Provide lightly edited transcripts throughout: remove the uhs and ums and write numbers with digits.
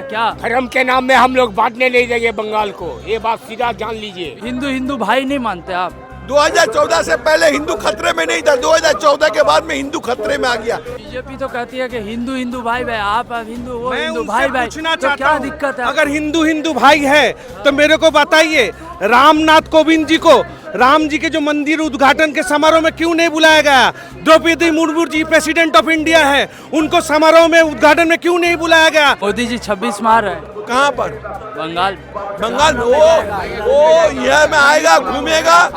क्या धर्म के नाम में हम लोग बांटने नहीं देंगे बंगाल को, ये बात सीधा जान लीजिए। हिंदू हिंदू भाई नहीं मानते आप? 2014 से पहले हिंदू खतरे में नहीं था, 2014 के बाद में हिंदू खतरे में आ गया। बीजेपी तो कहती है कि हिंदू हिंदू भाई भाई, आप हिंदू वो मैं हिंदू उनसे भाई भाई, पूछना तो चाहता क्या हूं, दिक्कत है? अगर हिंदू हिंदू भाई है तो मेरे को बताइए, रामनाथ कोविंद जी को राम जी के जो मंदिर उद्घाटन के समारोह में क्यों नहीं बुलाया गया? Draupadi Murmu ji president of India है, उनको समारोह में उद्घाटन में क्यों नहीं बुलाया गया? मोदी जी 26 मार रहे हैं कहाँ पर? बंगाल। बंगाल में वो यह में आएगा, घूमेगा,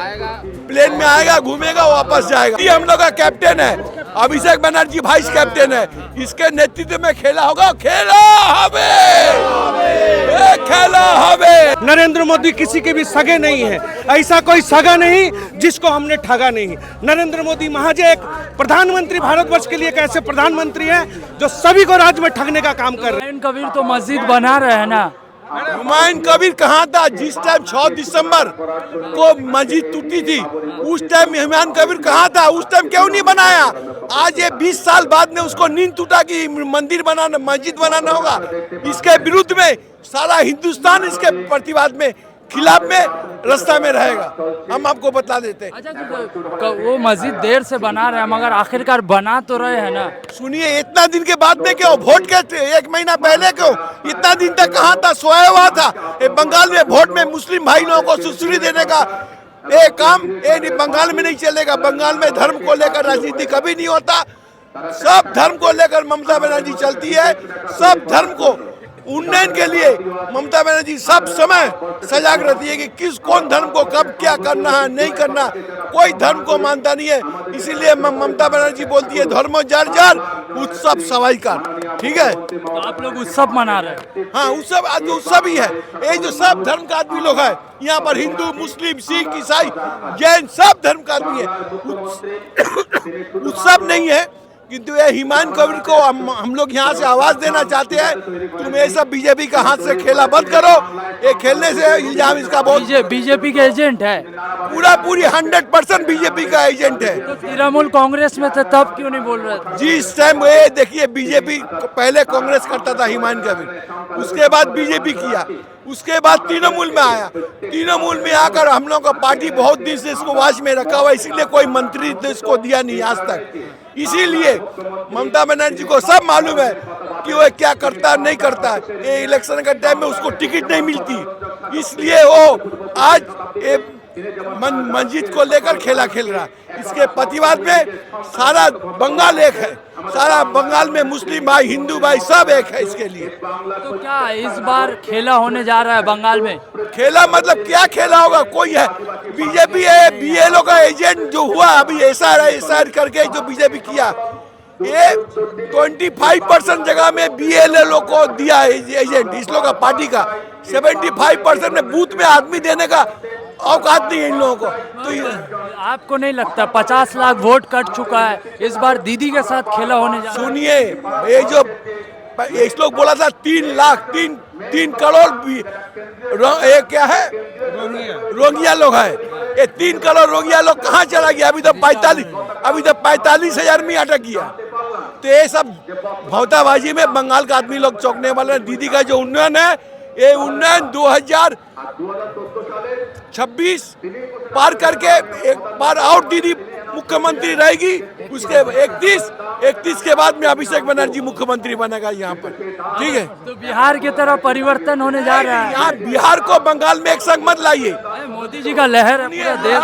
प्लेन में आएगा, घूमेगा, वापस जाएगा। ये हम लोग का कैप्टन है, अभिषेक बनर्जी वाइस कैप्टन है, इसके नेतृत्व में खेला होगा। खेला हमें नरेंद्र मोदी किसी के भी सगे नहीं है, ऐसा कोई सगा नहीं जिसको हमने ठगा नहीं। नरेंद्र मोदी महज एक प्रधानमंत्री, भारतवर्ष के लिए एक ऐसे प्रधानमंत्री हैं जो सभी को राज्य में ठगने का काम कर रहे हैं। हुमायूं कबीर तो मस्जिद बना रहे हैं ना। हुमायूं कबीर कहाँ था जिस टाइम 6 दिसंबर को मस्जिद टूटी थी? उस टाइम हुमायूं कबीर कहाँ था? उस टाइम क्यों नहीं बनाया? आज ये 20 साल बाद में उसको नींद टूटा कि मंदिर बनाना, मस्जिद बनाना होगा। इसके विरुद्ध में सारा हिंदुस्तान इसके प्रतिवाद में, खिलाफ में, रास्ता में रहेगा। हम आपको बता देते हैं। अच्छा, तो वो मस्जिद देर से बना रहे हैं मगर आखिरकार बना तो रहे हैं ना। सुनिए, इतना दिन के बाद में क्यों? वोट के 1 महीना पहले क्यों? इतना दिन तक कहाँ था? सोया हुआ था। बंगाल में वोट में मुस्लिम भाई लोगों को सुश्री देने का काम बंगाल में नहीं चलेगा। बंगाल में धर्म को लेकर राजनीति कभी नहीं होता। सब धर्म को लेकर ममता बनर्जी चलती है। सब धर्म को उन्नयन के लिए ममता बनर्जी सब समय सजाग रहती है कि किस कौन धर्म को कब क्या करना है, नहीं करना। कोई धर्म को मानता नहीं है, इसीलिए ममता बनर्जी बोलती है धर्मो जर जर उत्सव सवाई का। ठीक है, तो आप लोग उत्सव मना रहे हैं? हाँ, उत्सव आज उत्सव ही है। ये जो सब धर्म का आदमी लोग है यहाँ पर, हिंदू, मुस्लिम, सिख, ईसाई, जैन, सब धर्म का आदमी है। उत्सव नहीं है, किंतु ये हुमायूं कबीर को हम लोग यहाँ से आवाज देना चाहते हैं, तुम ये सब बीजेपी का हाथ से खेला बंद करो। ये खेलने से इल्जाम इसका बहुत बीजेपी के एजेंट है, पूरी 100% बीजेपी का एजेंट है। तो तृणमूल कांग्रेस में थे तब क्यों नहीं बोल रहे थे? जिस टाइम ये देखिए, बीजेपी पहले कांग्रेस करता था हुमायूं कबीर, उसके बाद बीजेपी किया, उसके बाद तृणमूल में आया। तृणमूल में आकर हम लोग का पार्टी बहुत दिन से इसको वाच में रखा हुआ, इसीलिए कोई मंत्री तो इसको दिया नहीं आज तक। इसीलिए ममता बनर्जी को सब मालूम है कि वो क्या करता है, नहीं करता है। ये इलेक्शन के टाइम में उसको टिकट नहीं मिलती, इसलिए वो आज मस्जिद को लेकर खेला खेल रहा है। इसके प्रतिवाद में सारा बंगाल एक है, सारा बंगाल में मुस्लिम भाई, हिंदू भाई सब एक है इसके लिए। तो क्या इस बार खेला होने जा रहा है बंगाल में? खेला मतलब क्या खेला होगा? कोई है बीजेपी है, बीएलओ का एजेंट जो हुआ अभी एसआर करके जो बीजेपी किया, ये 25% जगह में बीएलओ को दिया है एजेंट इस लोग का पार्टी का। 75% में बूथ में आदमी देने का औकात नहीं है इन लोगों को। तो आपको नहीं लगता 50 लाख वोट कट चुका है, इस बार दीदी के साथ खेला होने जा रहा है? सुनिए, ये जो इस लोग बोला था 3 करोड़ ये क्या है, रोगिया लोग है। ये 3 करोड़ रोगिया लोग कहाँ चला गया? अभी तो 45,000 में अटक गया। तो ये सब भौताबाजी में बंगाल का आदमी लोग चौंकने वाले हैं। दीदी का जो उन्नयन है, ये उन्नयन 2026 पार करके एक बार और दीदी मुख्यमंत्री रहेगी। उसके 31 के बाद में अभिषेक बनर्जी मुख्यमंत्री बनेगा यहाँ पर। ठीक है, तो बिहार की तरह परिवर्तन होने जा रहा है। यहाँ बिहार को बंगाल में एक संग मत लाइए। मोदी जी का लहर है पूरे देश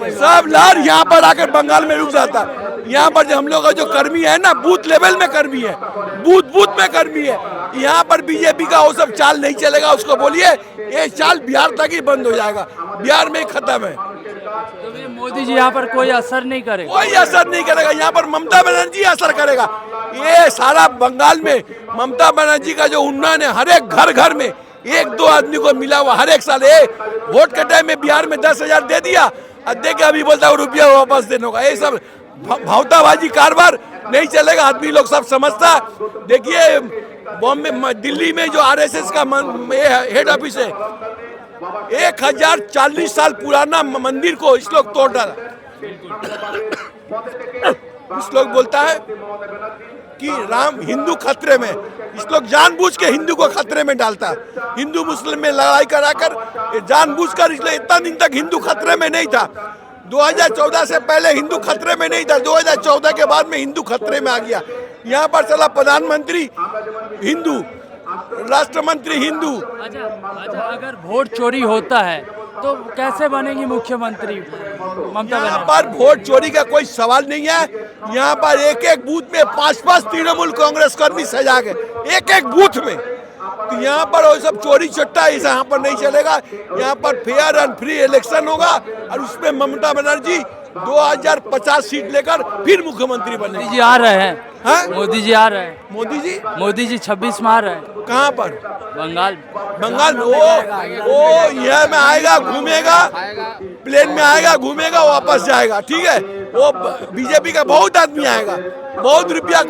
में। सब लहर यहाँ पर आकर बंगाल में रुक जाता है। यहाँ पर जो हम लोग का जो कर्मी है ना, बूथ लेवल में कर्मी है, बूथ में कर्मी है। यहाँ पर बीजेपी का वो सब चाल नहीं चलेगा। उसको बोलिए ये चाल बिहार तक ही बंद हो जाएगा, बिहार में खत्म है। तो ये मोदी जी यहाँ पर कोई असर नहीं करेगा? कोई असर नहीं करेगा। यहाँ पर ममता बनर्जी असर करेगा। ये सारा बंगाल में ममता बनर्जी का जो उन्नयन है, हर एक घर में 1-2 आदमी को मिला हुआ हर एक साल। वोट के टाइम में बिहार में 10,000 दे दिया, अब दे के अभी बोलता है रुपया वापस देने होगा। ये सब भावताबाजी कारबार नहीं चलेगा। आदमी लोग सब समझता। देखिए, बॉम्बे, दिल्ली में जो आरएसएस का हेड ऑफिस है, 1040 साल पुराना मंदिर को इस लोग तोड़ डाला। इस लोग बोलता है कि राम हिंदू खतरे में, इस लोग जानबूझ के हिंदू को खतरे में डालता है। हिंदू मुस्लिम में लड़ाई कराकर जानबूझकर, इसलिए इतना दिन तक हिंदू खतरे में नहीं था। 2014 से पहले हिंदू खतरे में नहीं था, 2014 के बाद में हिंदू खतरे में आ गया। यहाँ पर साला प्रधानमंत्री हिंदू, राष्ट्र मंत्री हिंदू। अच्छा, अगर वोट चोरी होता है तो कैसे बनेगी मुख्यमंत्री ममता यहाँ बनर्जी? पर वोट चोरी का कोई सवाल नहीं है। यहाँ पर एक एक बूथ में 5-5 तृणमूल कांग्रेस कर्मी सजा गए, एक एक बूथ में। तो यहाँ पर वो सब चोरी चट्टा ऐसा यहाँ पर नहीं चलेगा। यहाँ पर फेयर एंड फ्री इलेक्शन होगा और उसमें ममता बनर्जी 2050 सीट लेकर फिर मुख्यमंत्री मोदी बनेगी। जी आ रहे हैं। हाँ? मोदी जी आ रहे हैं। मोदी जी 26 में आ रहे हैं कहाँ पर? बंगाल। बंगाल में। वो यह में आएगा, घूमेगा, प्लेन में आएगा, घूमेगा, वापस जाएगा। ठीक है, वो बीजेपी का बहुत आदमी आएगा, बहुत रुपया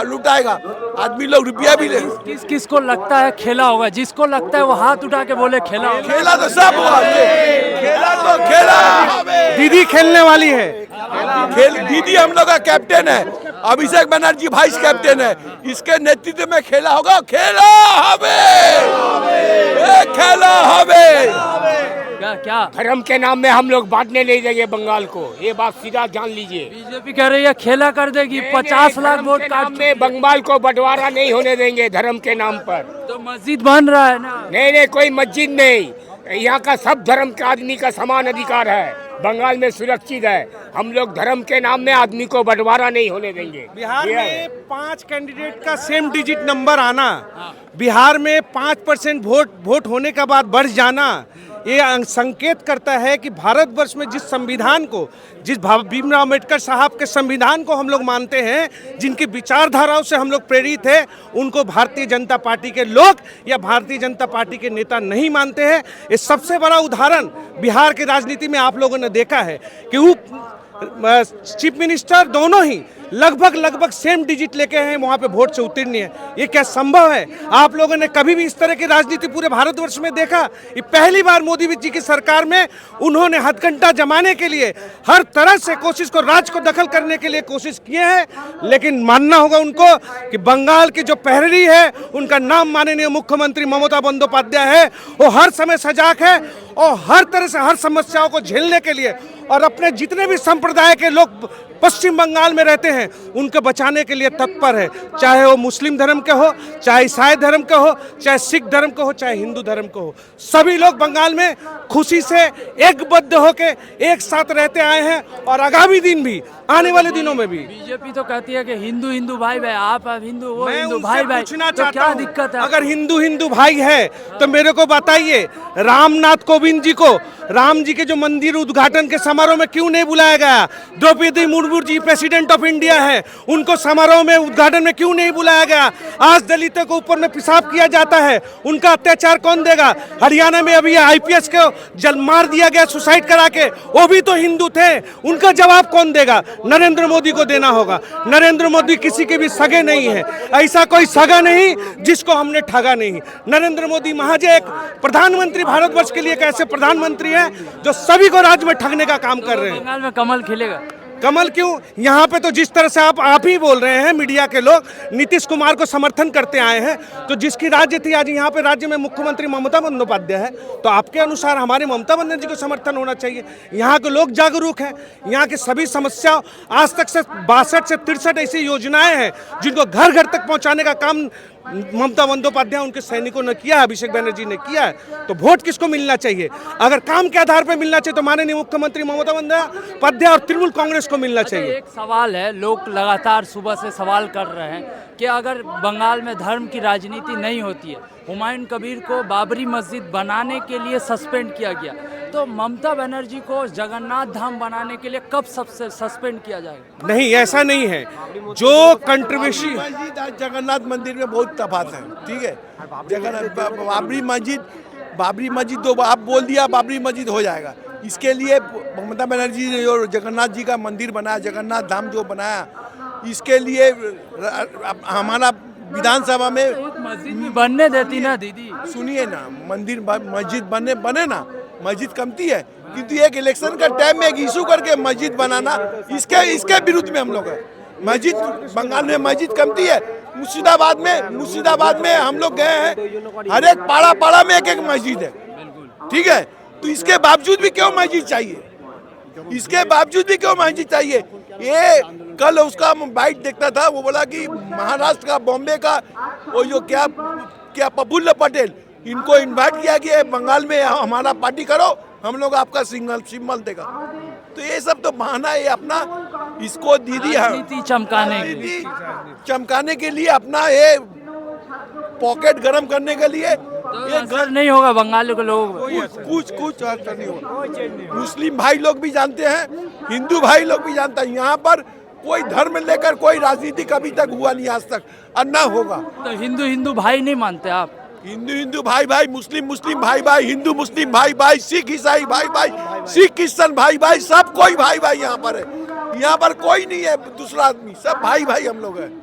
लुटाएगा। आदमी लोग रुपया भी ले। किस किस को लगता है खेला होगा? जिसको लगता है वो हाथ उठा के बोले खेला होगा। खेला तो सब हुआ, खेला दीदी खेलने वाली है। दीदी हम लोग का कैप्टन है, अभिषेक बनर्जी वाइस कैप्टन है। इसके नेतृत्व में खेला होगा। खेला हमें क्या धर्म के नाम में हम लोग बांटने नहीं देंगे बंगाल को, ये बात सीधा जान लीजिए। बीजेपी कह रही है खेला कर देगी, 50 लाख वोट काट में बंगाल को बंटवारा नहीं होने देंगे धर्म के नाम पर। तो मस्जिद बन रहा है ना। नहीं, कोई मस्जिद नहीं। यहाँ का सब धर्म के आदमी का समान अधिकार है, बंगाल में सुरक्षित है। हम लोग धर्म के नाम में आदमी को बंटवारा नहीं होने देंगे। बिहार में 5 कैंडिडेट का सेम डिजिट नंबर आना, बिहार में 5% वोट होने का बाद बढ़ जाना, ये संकेत करता है कि भारतवर्ष में जिस संविधान को, जिस भीमराव अम्बेडकर साहब के संविधान को हम लोग मानते हैं, जिनकी विचारधाराओं से हम लोग प्रेरित हैं, उनको भारतीय जनता पार्टी के लोग या भारतीय जनता पार्टी के नेता नहीं मानते हैं। ये सबसे बड़ा उदाहरण बिहार की राजनीति में आप लोगों ने देखा है कि चीफ मिनिस्टर दोनों ही लगभग सेम डिजिट लेके हैं, वहां पे वोट से उत्तीर्ण है। ये क्या संभव है? आप लोगों ने कभी भी इस तरह की राजनीति पूरे भारतवर्ष में देखा? ये पहली बार मोदी जी की सरकार में उन्होंने हथकंडा जमाने के लिए हर तरह से कोशिश को, राज को दखल करने के लिए कोशिश किए हैं। लेकिन मानना होगा उनको कि बंगाल की जो प्रहरी है, उनका नाम माननीय मुख्यमंत्री ममता बंदोपाध्याय है। वो हर समय सजग है और हर तरह से हर समस्याओं को झेलने के लिए और अपने जितने भी संप्रदाय के लोग पश्चिम बंगाल में रहते हैं उनको बचाने के लिए तत्पर है। चाहे वो मुस्लिम धर्म के हो, चाहे ईसाई धर्म के हो, चाहे सिख धर्म के हो, चाहे हिंदू धर्म के हो, सभी लोग बंगाल में खुशी से एकबद्ध होके एक साथ रहते आए हैं और आगामी दिन भी, आने वाले दिनों में भी। बीजेपी तो कहती है कि हिंदू हिंदू भाई भाई, आप हिंदू वो मैं हिंदू उनसे भाई भाई, पूछना तो चाहता क्या हूं, दिक्कत है? अगर हिंदू हिंदू भाई है तो मेरे को बताइए, रामनाथ कोविंद जी को राम जी के जो मंदिर उद्घाटन के समारोह में क्यों नहीं बुलाया गया? Draupadi Murmu ji president of India है, उनको समारोह में उद्घाटन में क्यों नहीं बुलाया गया? आज दलितों के ऊपर में पेशाब किया जाता है, उनका अत्याचार कौन देगा? हरियाणा में अभी आईपीएस को जल मार दिया गया सुसाइड करा के, वो भी तो हिंदू थे, उनका जवाब कौन देगा? नरेंद्र मोदी को देना होगा। नरेंद्र मोदी किसी के भी सगे नहीं है, ऐसा कोई सगा नहीं जिसको हमने ठगा नहीं। नरेंद्र मोदी महज एक प्रधानमंत्री, भारतवर्ष के लिए एक ऐसे प्रधानमंत्री हैं जो सभी को राज्य में ठगने का काम कर रहे हैं। बंगाल में कमल खिलेगा। कमल क्यों? यहाँ पे तो जिस तरह से आप ही बोल रहे हैं, मीडिया के लोग नीतीश कुमार को समर्थन करते आए हैं, तो जिसकी राज्य थी आज यहाँ पे राज्य में मुख्यमंत्री ममता बंदोपाध्याय है, तो आपके अनुसार हमारी ममता बनर्जी को समर्थन होना चाहिए। यहाँ के लोग जागरूक हैं, यहाँ की सभी समस्या, आज तक से 62 से 63 ऐसी योजनाएं हैं जिनको घर घर तक पहुँचाने का काम ममता बंदोपाध्याय उनके सैनिकों ने किया है, अभिषेक बनर्जी ने किया है। तो वोट किसको मिलना चाहिए? अगर काम के आधार पर मिलना चाहिए तो माननीय मुख्यमंत्री ममता बंदोपाध्याय और तृणमूल कांग्रेस को मिलना चाहिए। एक सवाल है, लोग लगातार सुबह से सवाल कर रहे हैं कि अगर बंगाल में धर्म की राजनीति नहीं होती है, हुमायूं कबीर को बाबरी मस्जिद बनाने के लिए सस्पेंड किया गया, तो ममता बनर्जी को जगन्नाथ धाम बनाने के लिए कब सबसे सस्पेंड किया जाएगा? नहीं, ऐसा नहीं है। जो कंट्रोवर्सी, जगन्नाथ मंदिर में बहुत तफात है। ठीक है, बाबरी मस्जिद तो आप बोल दिया, बाबरी मस्जिद हो जाएगा। इसके लिए ममता बनर्जी ने जो जगन्नाथ जी का मंदिर बनाया, जगन्नाथ धाम जो बनाया, इसके लिए हमारा विधानसभा में एक मस्जिद भी बनने देती ना दीदी। सुनिए ना, मस्जिद बने ना, मस्जिद कमती है, किंतु एक इलेक्शन का टाइम में एक इशू करके मस्जिद बनाना, इसके विरुद्ध में हम लोग है। मस्जिद बंगाल में मस्जिद कमती है। मुर्शिदाबाद में हम लोग गए हैं, हर एक पाड़ा में एक मस्जिद है, ठीक है। तो इसके बावजूद भी क्यों मस्जिद चाहिए? इसके बावजूद भी क्यों मस्जिद चाहिए? ये कल उसका बाइट देखता था, वो बोला कि महाराष्ट्र का, बॉम्बे का, वो जो क्या प्रफुल्ल पटेल, इनको इनवाइट किया गया है बंगाल में, हमारा पार्टी करो, हम लोग आपका सिंबल देगा। तो ये सब तो बहाना है अपना, इसको दीदी राजनीति चमकाने के लिए, अपना ये पॉकेट गरम करने के लिए। तो ये असर नहीं होगा बंगाल के लोगों को? कुछ असर नहीं होगा। मुस्लिम भाई लोग भी जानते हैं, हिंदू भाई लोग भी जानते हैं, यहाँ पर कोई धर्म लेकर कोई राजनीति कभी तक हुआ नहीं आज तक, और न होगा। तो हिंदू भाई नहीं मानते आप? हिंदू भाई, मुस्लिम भाई, हिंदू मुस्लिम भाई, सिख ईसाई भाई, सिख क्रिश्चन भाई, सब कोई भाई यहाँ पर है। यहाँ पर कोई नहीं है दूसरा आदमी, सब भाई हम लोग हैं।